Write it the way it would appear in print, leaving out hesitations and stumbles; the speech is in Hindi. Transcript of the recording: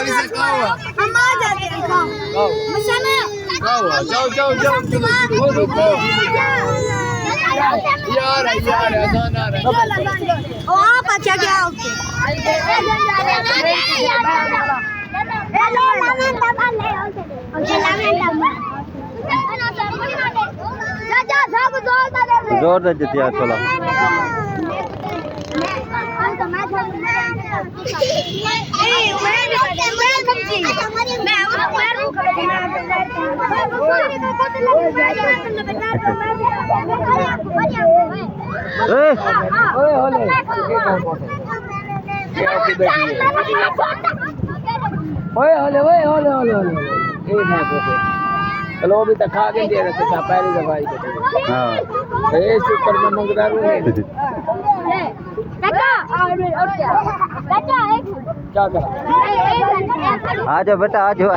हम आ जाते हैं खाओ मसाला जाओ जाओ जाओ यार यार अजान आ रहा है ओ आप अच्छा क्या ओके जोर दे दिया चलो ओए होले ओए होले होले होले ए मैं पोसे चलो अभी तक खा के दे रहे थे पहली दफा ही हां ए सुपर में मंगदा रू चाचा क्या करा आ जाओ बेटा आ जाओ